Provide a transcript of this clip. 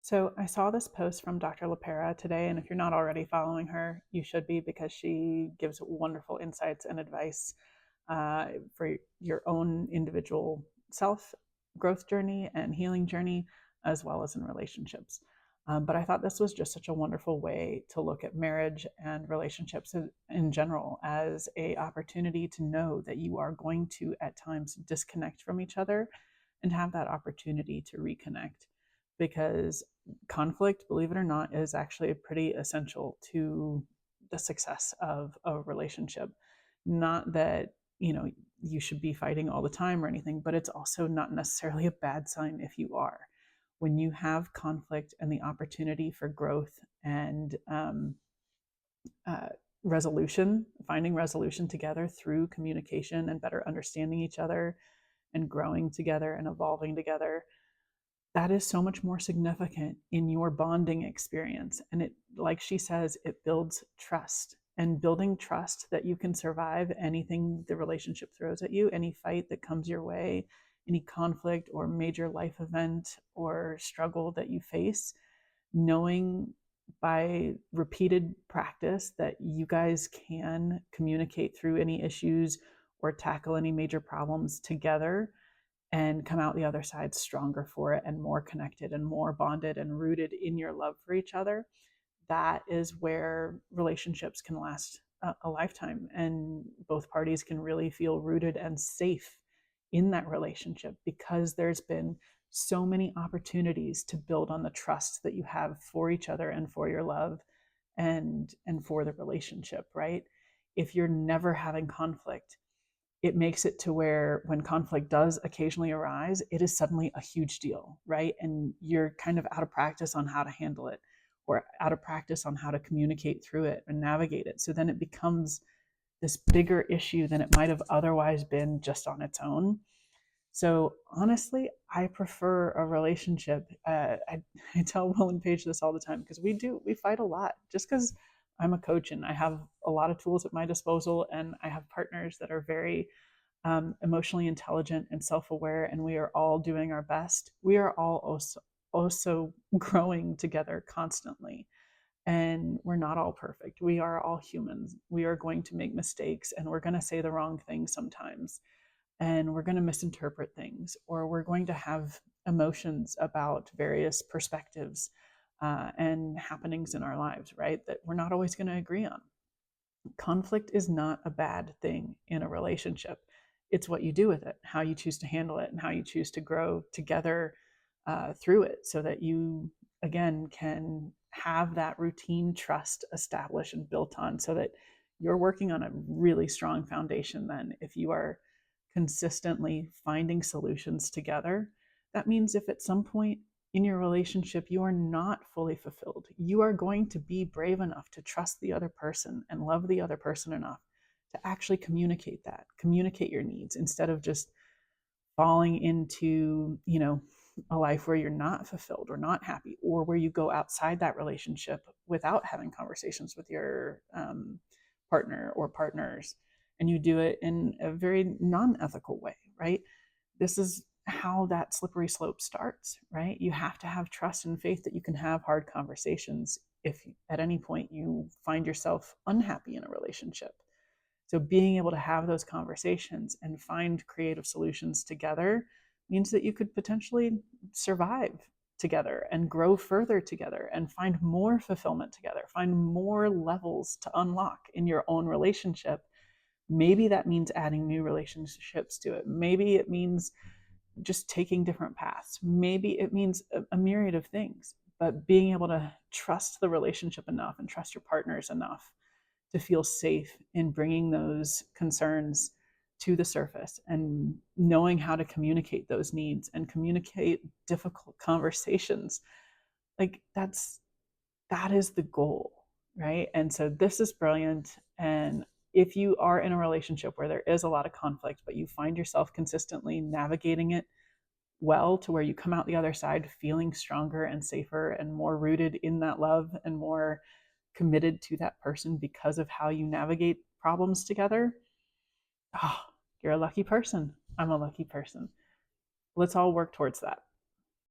So I saw this post from Dr. LaPera today, and if you're not already following her, you should be because she gives wonderful insights and advice for your own individual self growth journey and healing journey, as well as in relationships. But I thought this was just such a wonderful way to look at marriage and relationships in general as a opportunity to know that you are going to at times disconnect from each other and have that opportunity to reconnect, because conflict, believe it or not, is actually pretty essential to the success of a relationship. Not that, you should be fighting all the time or anything, but it's also not necessarily a bad sign if you are. When you have conflict and the opportunity for growth and uh, resolution, finding resolution together through communication and better understanding each other and growing together and evolving together, that is so much more significant in your bonding experience. And it, like she says, it builds trust, and building trust that you can survive anything the relationship throws at you, any fight that comes your way, any conflict or major life event or struggle that you face, knowing by repeated practice that you guys can communicate through any issues or tackle any major problems together and come out the other side stronger for it and more connected and more bonded and rooted in your love for each other. That is where relationships can last a lifetime, and both parties can really feel rooted and safe in that relationship because there's been so many opportunities to build on the trust that you have for each other and for your love and for the relationship, right? If you're never having conflict, it makes it to where when conflict does occasionally arise, it is suddenly a huge deal, right? And you're kind of out of practice on how to handle it or out of practice on how to communicate through it and navigate it. So then it becomes this bigger issue than it might have otherwise been just on its own. So honestly, I prefer a relationship. I tell Will and Paige this all the time because we fight a lot just because I'm a coach and I have a lot of tools at my disposal, and I have partners that are very emotionally intelligent and self-aware, and we are all doing our best. We are all also growing together constantly, and we're not all perfect. We are all humans. We are going to make mistakes, and we're going to say the wrong thing sometimes, and we're going to misinterpret things, or we're going to have emotions about various perspectives and happenings in our lives, right? That we're not always going to agree on. Conflict is not a bad thing in a relationship. It's what you do with it, how you choose to handle it, and how you choose to grow together through it so that you, again, can have that routine trust established and built on so that you're working on a really strong foundation. Then, if you are consistently finding solutions together, that means if at some point in your relationship you are not fully fulfilled, you are going to be brave enough to trust the other person and love the other person enough to actually communicate your needs instead of just falling into, a life where you're not fulfilled or not happy, or where you go outside that relationship without having conversations with your partner or partners, and you do it in a very non-ethical way, right? This is how that slippery slope starts, right? You have to have trust and faith that you can have hard conversations if at any point you find yourself unhappy in a relationship. So being able to have those conversations and find creative solutions together means that you could potentially survive together and grow further together and find more fulfillment together, find more levels to unlock in your own relationship. Maybe that means adding new relationships to it. Maybe it means just taking different paths. Maybe it means a myriad of things, but being able to trust the relationship enough and trust your partners enough to feel safe in bringing those concerns to the surface and knowing how to communicate those needs and communicate difficult conversations. Like that is the goal, right? And so this is brilliant. And if you are in a relationship where there is a lot of conflict, but you find yourself consistently navigating it well to where you come out the other side feeling stronger and safer and more rooted in that love and more committed to that person because of how you navigate problems together, oh, you're a lucky person. I'm a lucky person. Let's all work towards that.